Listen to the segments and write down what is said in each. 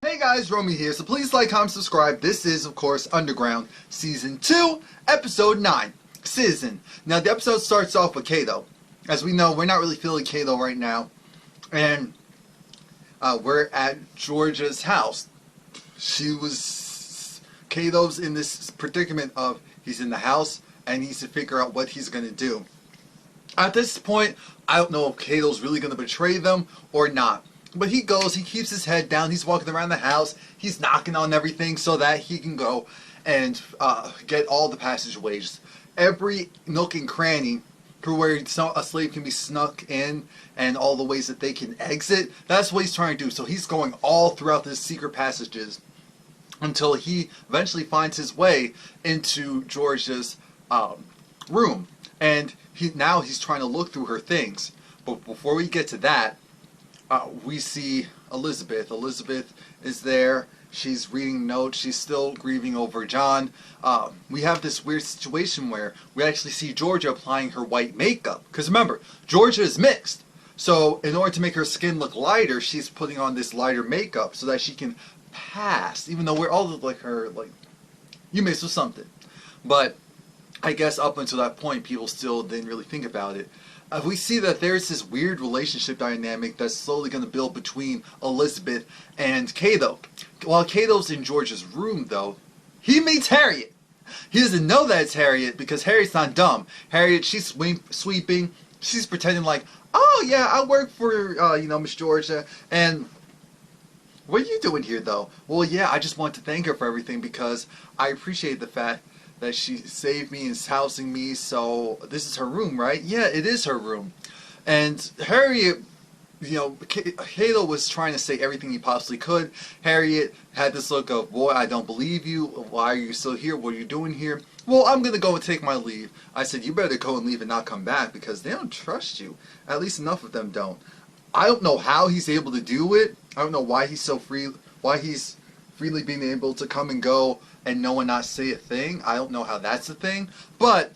Hey guys, Romie here, so please like, comment, subscribe. This is, of course, Underground Season 2, Episode 9, Citizen. Now, the episode starts off with Kato. As we know, we're not really feeling Kato right now. And we're at Georgia's house. Kato's in this predicament of he's in the house and he needs to figure out what he's going to do. At this point, I don't know if Kato's really going to betray them or not. But he goes, he keeps his head down, he's walking around the house, he's knocking on everything so that he can go and get all the passageways. Every nook and cranny through where a slave can be snuck in and all the ways that they can exit, that's what he's trying to do. So he's going all throughout the secret passages until he eventually finds his way into Georgia's room. And now he's trying to look through her things. But before we get to that, we see Elizabeth. Elizabeth is there. She's reading notes. She's still grieving over John. We have this weird situation where we actually see Georgia applying her white makeup. Because remember, Georgia is mixed. So in order to make her skin look lighter, she's putting on this lighter makeup so that she can pass. Even though we're all like her, like, you mixed with something. But I guess up until that point, people still didn't really think about it. We see that there's this weird relationship dynamic that's slowly going to build between Elizabeth and Kato. While Kato's in George's room, though, he meets Harriet. He doesn't know that it's Harriet because Harriet's not dumb. Harriet, she's sweeping. She's pretending like, oh yeah, I work for, Miss Georgia. And what are you doing here, though? Well, yeah, I just want to thank her for everything because I appreciate the fact that she saved me and is housing me. So this is her room, right? Yeah, it is her room. And Harriet, Kato was trying to say everything he possibly could. Harriet had this look of, boy, I don't believe you. Why are you still here? What are you doing here? Well, I'm going to go and take my leave. I said, you better go and leave and not come back because they don't trust you. At least enough of them don't. I don't know how he's able to do it. I don't know why he's so free, why he's freely being able to come and go and no one not say a thing. I don't know how that's a thing, but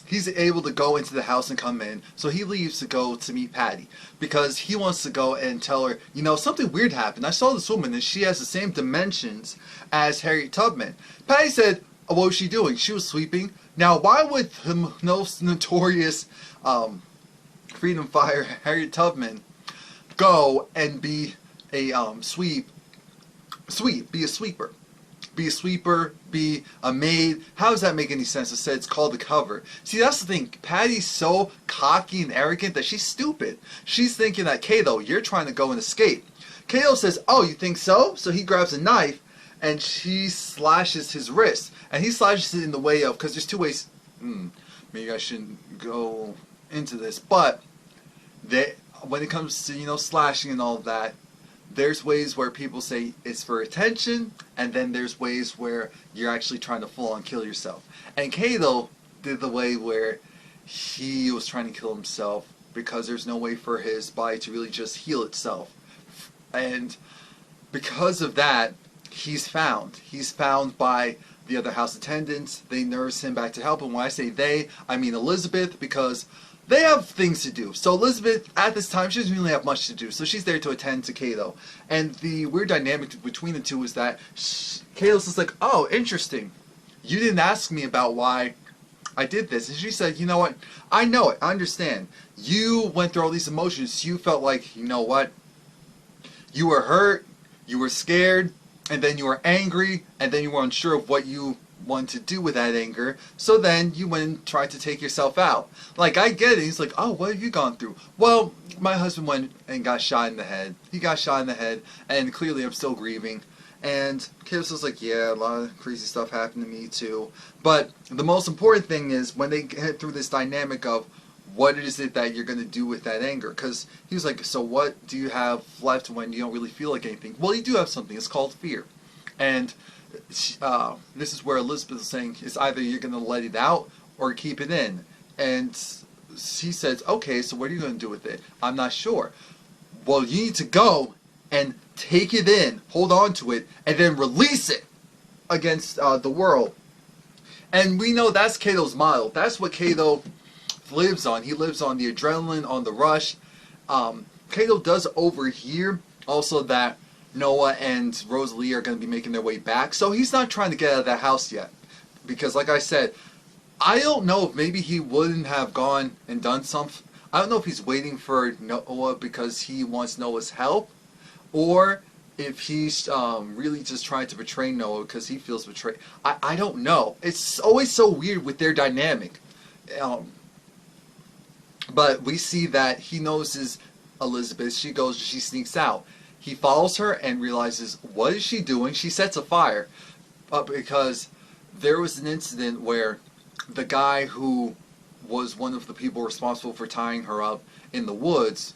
he's able to go into the house and come in. So he leaves to go to meet Patty because he wants to go and tell her, something weird happened. I saw this woman and she has the same dimensions as Harriet Tubman. Patty said, what was she doing? She was sweeping. Now, why would the most notorious freedom fighter Harriet Tubman go and be a be a sweeper? Be a sweeper, be a maid. How does that make any sense? I said it's called a cover. See, that's the thing. Patty's so cocky and arrogant that she's stupid. She's thinking that, Kato, you're trying to go and escape. Kato says, oh, you think so? So he grabs a knife and she slashes his wrist. And he slashes it in the way of, because there's two ways, maybe I shouldn't go into this, but when it comes to, slashing and all of that, there's ways where people say it's for attention, and then there's ways where you're actually trying to full on kill yourself. And Kato did the way where he was trying to kill himself because there's no way for his body to really just heal itself. And because of that, he's found. He's found by the other house attendants. They nurse him back to health. And when I say they, I mean Elizabeth, because they have things to do. So Elizabeth, at this time, she doesn't really have much to do. So she's there to attend to Kato. And the weird dynamic between the two is that Kato's just like, oh, interesting. You didn't ask me about why I did this. And she said, you know what? I know it. I understand. You went through all these emotions. You felt like, you know what? You were hurt. You were scared. And then you were angry. And then you were unsure of what you want to do with that anger, so then you went and tried to take yourself out. Like, I get it. He's like, oh, what have you gone through? Well, my husband went and got shot in the head. He got shot in the head, and clearly I'm still grieving. And Kato's was like, yeah, a lot of crazy stuff happened to me too. But the most important thing is when they get through this dynamic of what is it that you're going to do with that anger? Because he was like, so what do you have left when you don't really feel like anything? Well, you do have something. It's called fear. And this is where Elizabeth is saying it's either you're going to let it out or keep it in. And she says, okay, so what are you going to do with it? I'm not sure. Well, you need to go and take it in, hold on to it, and then release it against the world. And we know that's Kato's model. That's what Kato lives on. He lives on the adrenaline, on the rush. Kato does overhear also that Noah and Rosalie are going to be making their way back. So he's not trying to get out of that house yet. Because like I said, I don't know if maybe he wouldn't have gone and done something. I don't know if he's waiting for Noah because he wants Noah's help, or if he's really just trying to betray Noah because he feels betrayed. I don't know. It's always so weird with their dynamic. But we see that he notices Elizabeth. She goes, she sneaks out. He follows her and realizes, what is she doing? She sets a fire. Because there was an incident where the guy who was one of the people responsible for tying her up in the woods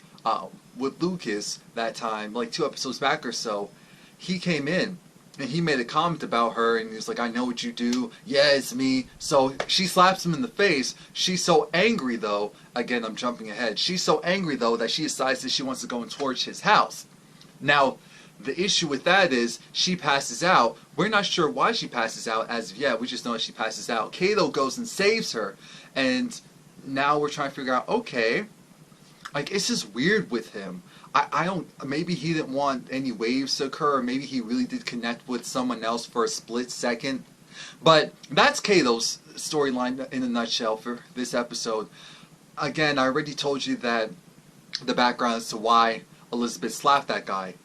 with Lucas that time, like 2 episodes back or so, he came in and he made a comment about her and he was like, I know what you do. Yeah, it's me. So she slaps him in the face. She's so angry though, again I'm jumping ahead, she's so angry though that she decides that she wants to go and torch his house. Now, the issue with that is she passes out. We're not sure why she passes out as of yet. We just know that she passes out. Kato goes and saves her. And now we're trying to figure out, okay, like, it's just weird with him. I don't, maybe he didn't want any waves to occur, or maybe he really did connect with someone else for a split second. But that's Kato's storyline in a nutshell for this episode. Again, I already told you that the background as to why Elizabeth slapped that guy.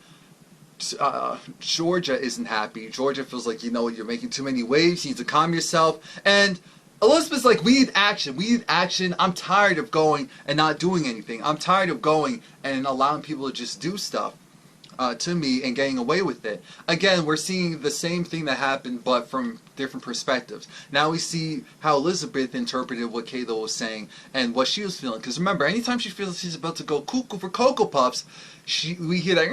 Georgia isn't happy. Georgia feels like, you know, you're making too many waves, you need to calm yourself. And Elizabeth's like, we need action. We need action. I'm tired of going and not doing anything. I'm tired of going and allowing people to just do stuff to me and getting away with it. Again, we're seeing the same thing that happened, but from different perspectives. Now we see how Elizabeth interpreted what Kato was saying and what she was feeling. Because remember, anytime she feels she's about to go cuckoo for Cocoa Puffs, we hear that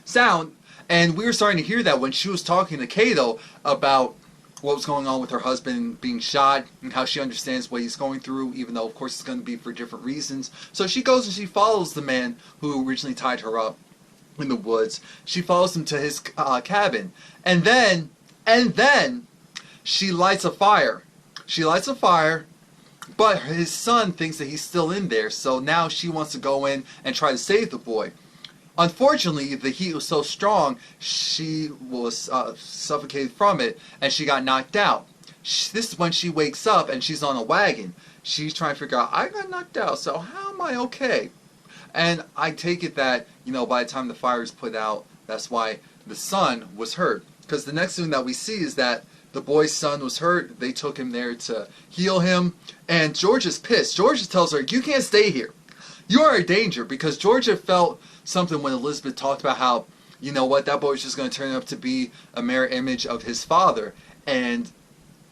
sound, and we were starting to hear that when she was talking to Kato about what was going on with her husband being shot and how she understands what he's going through, even though of course it's going to be for different reasons. So she goes and she follows the man who originally tied her up in the woods. She follows him to his cabin, and then she lights a fire. She lights a fire, but his son thinks that he's still in there, so now she wants to go in and try to save the boy. Unfortunately, the heat was so strong, she was suffocated from it, and she got knocked out. This is when she wakes up, and she's on a wagon. She's trying to figure out, I got knocked out, so how am I okay? And I take it that, you know, by the time the fire is put out, that's why the son was hurt. Because the next thing that we see is that the boy's son was hurt. They took him there to heal him, and Georgia's pissed. Georgia tells her, you can't stay here. You are a danger, because Georgia felt something when Elizabeth talked about how, you know what, that boy was just going to turn up to be a mirror image of his father, and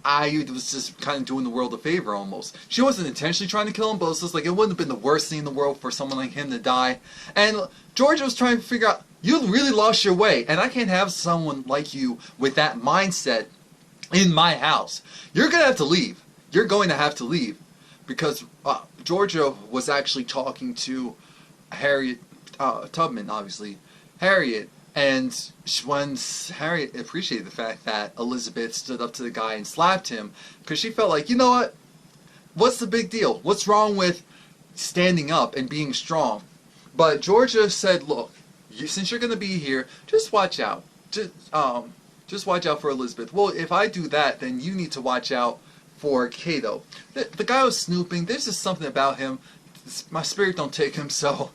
I was just kind of doing the world a favor almost. She wasn't intentionally trying to kill him, but it was just like, it wouldn't have been the worst thing in the world for someone like him to die. And Georgia was trying to figure out, you really lost your way, and I can't have someone like you with that mindset in my house. You're going to have to leave. You're going to have to leave. Because Georgia was actually talking to Harriet Tubman, obviously, Harriet, and when Harriet appreciated the fact that Elizabeth stood up to the guy and slapped him, because she felt like, you know what, what's the big deal? What's wrong with standing up and being strong? But Georgia said, look, since you're going to be here, just watch out. Just watch out for Elizabeth. Well, if I do that, then you need to watch out for Kato. The guy was snooping. There's just something about him. My spirit don't take him, so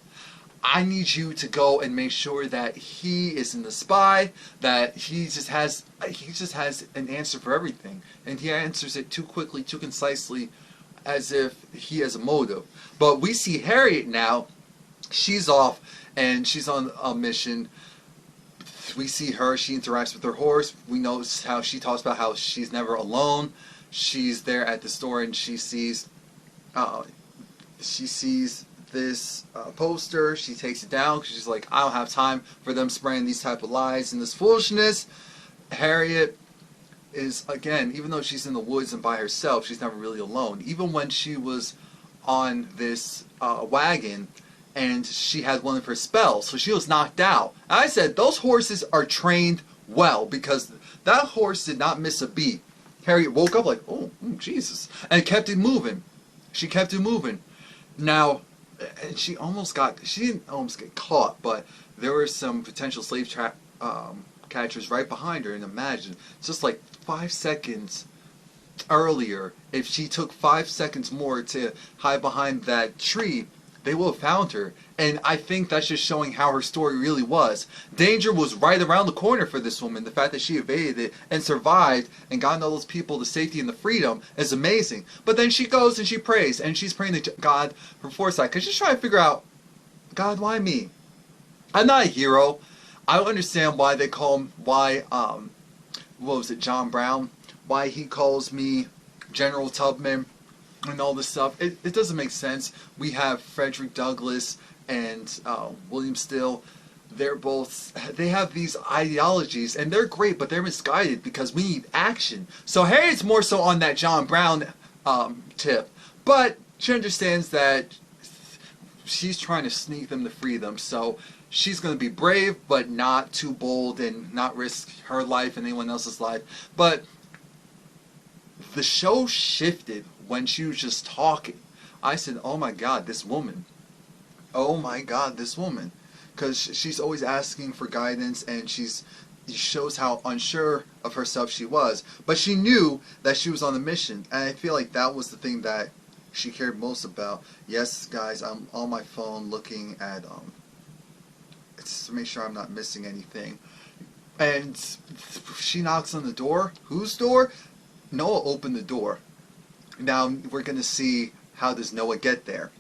I need you to go and make sure that he isn't a spy, that he just has an answer for everything, and he answers it too quickly, too concisely, as if he has a motive. But we see Harriet now. She's off and she's on a mission. We see her. She interacts with her horse. We notice how she talks about how she's never alone. She's there at the store and she sees this poster. She takes it down because she's like, I don't have time for them spraying these type of lies and this foolishness. Harriet is, again, even though she's in the woods and by herself, she's never really alone. Even when she was on this wagon and she had one of her spells, so she was knocked out. And I said, those horses are trained well, because that horse did not miss a beat. Harriet woke up like, oh, Jesus, and kept it moving. She kept it moving. Now, and she didn't almost get caught, but there were some potential catchers right behind her. And imagine, just like 5 seconds earlier, if she took 5 seconds more to hide behind that tree, they will have found her. And I think that's just showing how her story really was. Danger was right around the corner for this woman. The fact that she evaded it and survived and gotten all those people the safety and the freedom is amazing. But then she goes and she prays, and she's praying to God for foresight, because she's trying to figure out, God, why me? I'm not a hero. I don't understand why they call him, John Brown? Why he calls me General Tubman and all this stuff. It doesn't make sense. We have Frederick Douglass and William Still. They have these ideologies, and they're great, but they're misguided because we need action. So Harriet's more so on that John Brown tip, but she understands that she's trying to sneak them to free them. So she's going to be brave, but not too bold and not risk her life and anyone else's life. But the show shifted when she was just talking. I said, oh my God, this woman. Oh my God, this woman. Because she's always asking for guidance, and she shows how unsure of herself she was. But she knew that she was on a mission, and I feel like that was the thing that she cared most about. Yes, guys, I'm on my phone looking at, it's to make sure I'm not missing anything. And she knocks on the door. Whose door? Noah opened the door. Now we're going to see, how does Noah get there.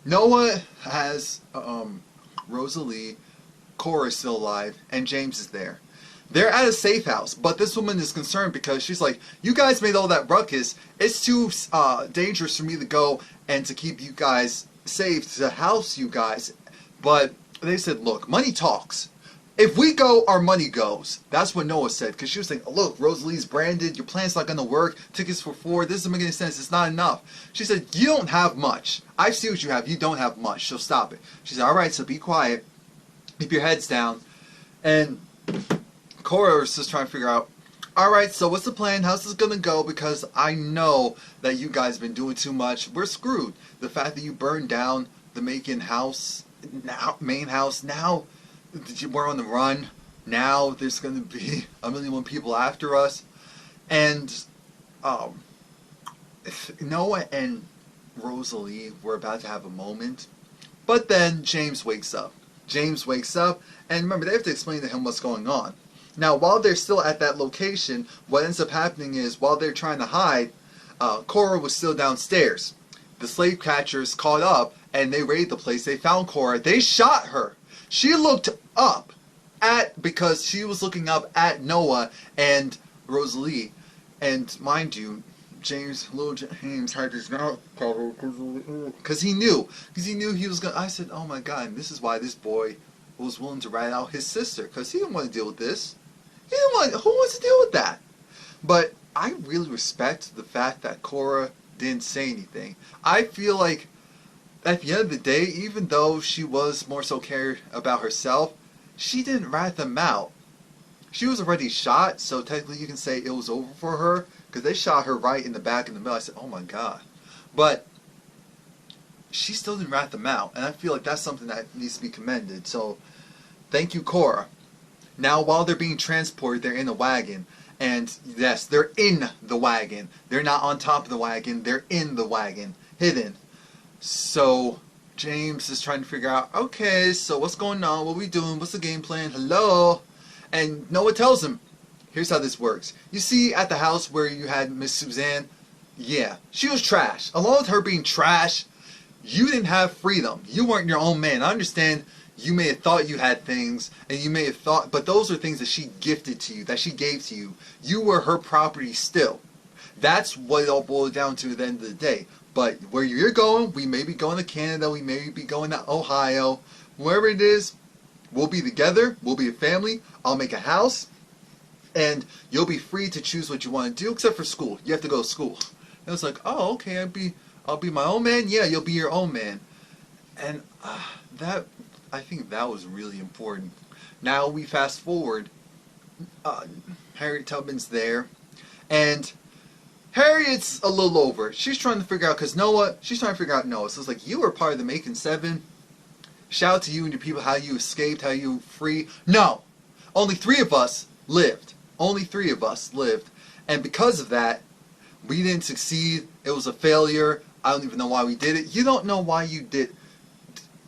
Noah has Rosalie, Cora is still alive, and James is there. They're at a safe house, but this woman is concerned because she's like, you guys made all that ruckus. It's too dangerous for me to go and to keep you guys safe, to house you guys. But they said, look, money talks. If we go, our money goes. That's what Noah said, because she was like, look, Rosalie's branded, your plan's not going to work, tickets for 4, this doesn't make any sense, it's not enough. She said, you don't have much. I see what you have, you don't have much, so stop it. She said, alright, so be quiet, keep your heads down. And Cora was just trying to figure out, alright, so what's the plan, how's this going to go, because I know that you guys have been doing too much, we're screwed. The fact that you burned down the main house, now we're on the run. Now there's going to be 1,000,001 people after us. And Noah and Rosalie were about to have a moment. But then James wakes up. And remember, they have to explain to him what's going on. Now, while they're still at that location, what ends up happening is, while they're trying to hide, Cora was still downstairs. The slave catchers caught up, and they raided the place. They found Cora. They shot her. She looked up because she was looking up at Noah and Rosalie. And mind you, little James had his mouth covered because he knew he was going to. I said, oh my God, and this is why this boy was willing to rat out his sister, because he didn't want to deal with this. Who wants to deal with that? But I really respect the fact that Cora didn't say anything. I feel like at the end of the day, even though she was more so cared about herself, she didn't rat them out. She was already shot, so technically you can say it was over for her, because they shot her right in the back in the middle. I said, oh my God. But she still didn't rat them out, and I feel like that's something that needs to be commended. So thank you, Cora. Now, while they're being transported, they're in a wagon. And yes, they're in the wagon. They're not on top of the wagon. They're in the wagon, hidden. So James is trying to figure out, okay, so what's going on? What are we doing? What's the game plan? Hello? And Noah tells him, here's how this works. You see at the house where you had Miss Suzanne? Yeah, she was trash. Along with her being trash, you didn't have freedom. You weren't your own man. I understand you may have thought you had things, and you may have thought, but those are things that she gifted to you, that she gave to you. You were her property still. That's what it all boiled down to at the end of the day. But where you're going, we may be going to Canada, we may be going to Ohio, wherever it is, we'll be together, we'll be a family, I'll make a house, and you'll be free to choose what you want to do, except for school. You have to go to school. And it was like, oh, okay, I'll be my own man? Yeah, you'll be your own man. And I think that was really important. Now we fast forward, Harriet Tubman's there, and Harriet's a little over. She's trying to figure out, because Noah, she's trying to figure out Noah. So it's like, you were part of the Making Seven. Shout out to you and your people, how you escaped, how you free. No! Only 3 of us lived. Only 3 of us lived. And because of that, we didn't succeed. It was a failure. I don't even know why we did it. You don't know why you did.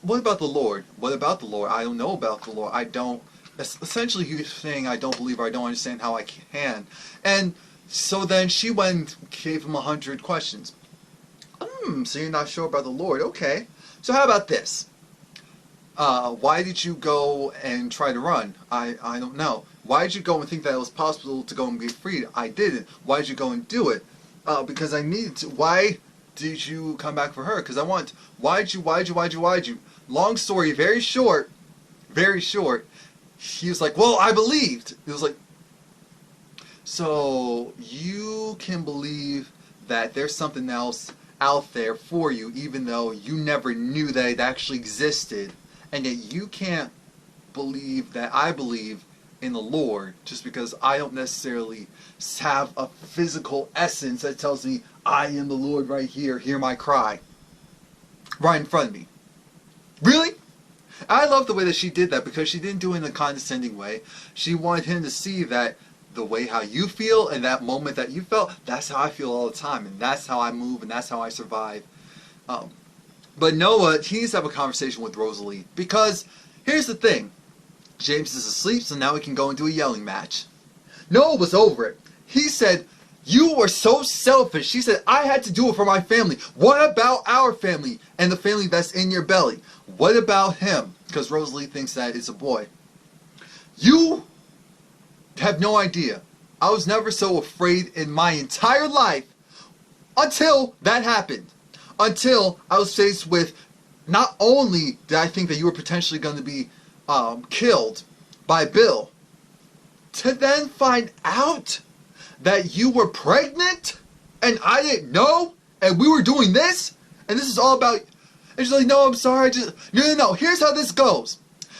What about the Lord? What about the Lord? I don't know about the Lord. I don't. Essentially, you're saying I don't believe or I don't understand how I can. And so then she went and gave him 100 questions. So you're not sure about the Lord. Okay. So how about this? Why did you go and try to run? I don't know. Why did you go and think that it was possible to go and be freed? I didn't. Why did you go and do it? Because I needed to. Why did you come back for her? Because I want. Why'd you? Long story, very short. Very short. He was like, well, I believed. It was like, so you can believe that there's something else out there for you, even though you never knew that it actually existed, and that you can't believe that I believe in the Lord just because I don't necessarily have a physical essence that tells me I am the Lord right here, hear my cry, right in front of me. Really? I love the way that she did that, because she didn't do it in a condescending way. She wanted him to see that the way how you feel and that moment that you felt, that's how I feel all the time, and that's how I move, and that's how I survive. But Noah, he needs to have a conversation with Rosalie, because here's the thing. James is asleep, so now we can go and do a yelling match. Noah was over it. He said, you were so selfish. He said, I had to do it for my family. What about our family and the family that's in your belly? What about him? Because Rosalie thinks that it's a boy. You have no idea. I was never so afraid in my entire life until that happened. Until I was faced with, not only did I think that you were potentially going to be killed by Bill, to then find out that you were pregnant and I didn't know, and we were doing this, and this is all about. And she's like, no, I'm sorry. No. Here's how this goes.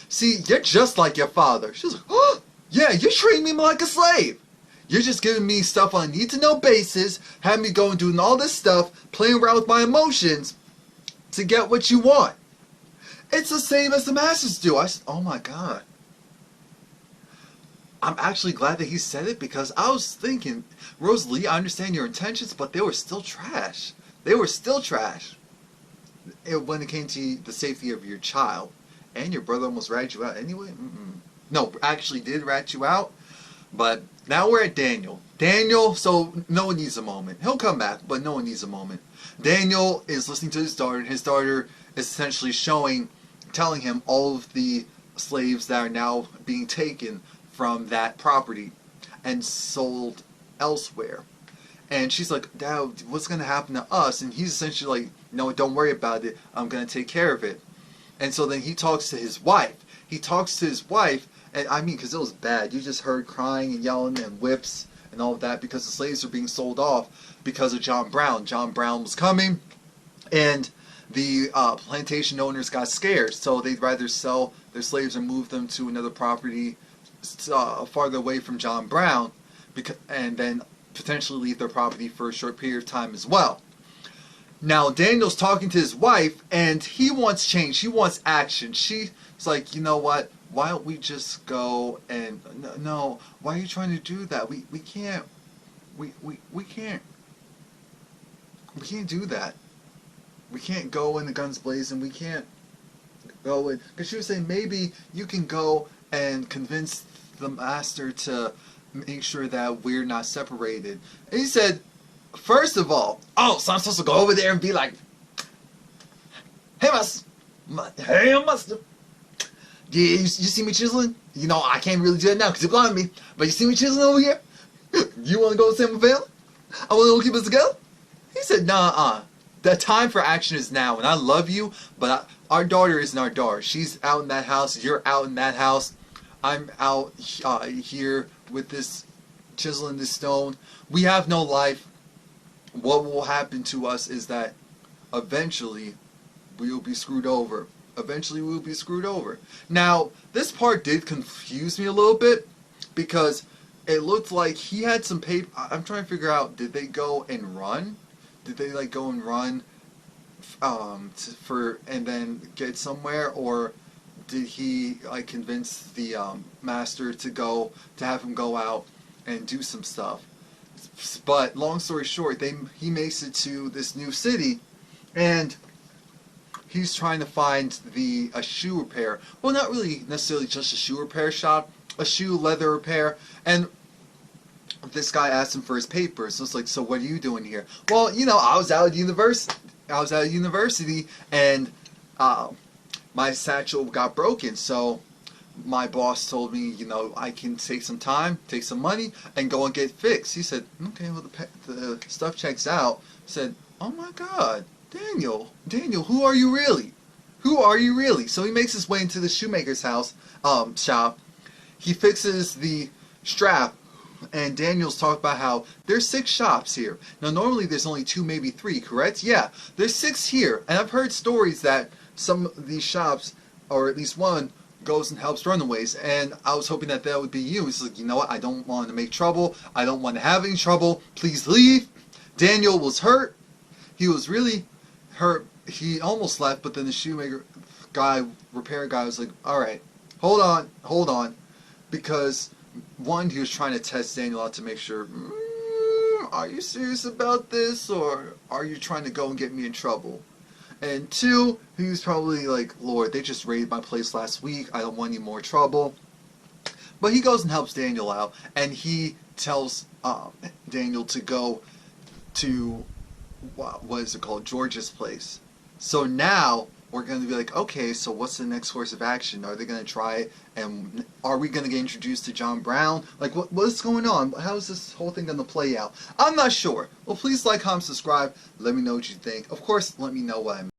See, you're just like your father. She's like, oh, yeah, you're treating me like a slave. You're just giving me stuff on a need-to-know basis, having me go and doing all this stuff, playing around with my emotions to get what you want. It's the same as the masters do. I said, oh my God. I'm actually glad that he said it, because I was thinking, Rosalie, I understand your intentions, but they were still trash. They were still trash. When it came to the safety of your child. And your brother almost ratted you out anyway? No, actually did rat you out. But now we're at Daniel. Daniel, so Noah needs a moment. He'll come back, but Noah needs a moment. Daniel is listening to his daughter, and his daughter is essentially telling him all of the slaves that are now being taken from that property and sold elsewhere. And she's like, Dad, what's going to happen to us? And he's essentially like, no, don't worry about it. I'm going to take care of it. And so then he talks to his wife. And I mean, because it was bad. You just heard crying and yelling and whips and all of that, because the slaves were being sold off because of John Brown. John Brown was coming, and the plantation owners got scared. So they'd rather sell their slaves or move them to another property farther away from John Brown, and then potentially leave their property for a short period of time as well. Now Daniel's talking to his wife, and he wants change. He wants action. She's like, you know what? Why don't we just go and no? Why are you trying to do that? We can't. We can't. We can't do that. We can't go in the guns blazing. We can't go in, because she was saying maybe you can go and convince the master to make sure that we're not separated. And he said, first of all, oh, so I'm supposed to go over there and be like, hey, master. Yeah, you see me chiseling? You know, I can't really do that now because you're blinding me. But you see me chiseling over here? You want to go to San Rafael? I want to keep us together? He said, nah, the time for action is now. And I love you, but our daughter isn't our daughter. She's out in that house. You're out in that house. I'm out here with this chiseling this stone. We have no life. What will happen to us is that eventually we will be screwed over. Eventually we will be screwed over. Now, this part did confuse me a little bit, because it looked like he had some paper. I'm trying to figure out, did they go and run? Did they like go and run for and then get somewhere, or did he like convince the master to have him go out and do some stuff? But long story short, he makes it to this new city, and he's trying to find a shoe repair. Well, not really necessarily just a shoe repair shop, a shoe leather repair. And this guy asked him for his papers. So it's like, so what are you doing here? Well, I was out of university. And my satchel got broken. So my boss told me, I can take some time, take some money, and go and get fixed. He said, okay, well, the stuff checks out. I said, oh my God, Daniel, who are you really? Who are you really? So he makes his way into the shoemaker's shop. He fixes the strap, and Daniel's talked about how there's 6 shops here. Now, normally there's only 2, maybe 3, correct? Yeah, there's 6 here, and I've heard stories that some of these shops, or at least one, goes and helps runaways, and I was hoping that would be you. He's like, you know what, I don't want to make trouble, I don't want to have any trouble, please leave. Daniel was hurt, he was really hurt, he almost left, but then the shoemaker guy, repair guy, was like, alright, hold on, because one, he was trying to test Daniel out to make sure, are you serious about this, or are you trying to go and get me in trouble? And 2, he was probably like, Lord, they just raided my place last week, I don't want any more trouble. But he goes and helps Daniel out, and he tells Daniel to go to, what is it called, George's place. So now, we're going to be like, okay, so what's the next course of action? Are they going to try it, and are we going to get introduced to John Brown? Like, what's going on? How is this whole thing going to play out? I'm not sure. Well, please like, comment, subscribe. Let me know what you think. Of course, let me know what I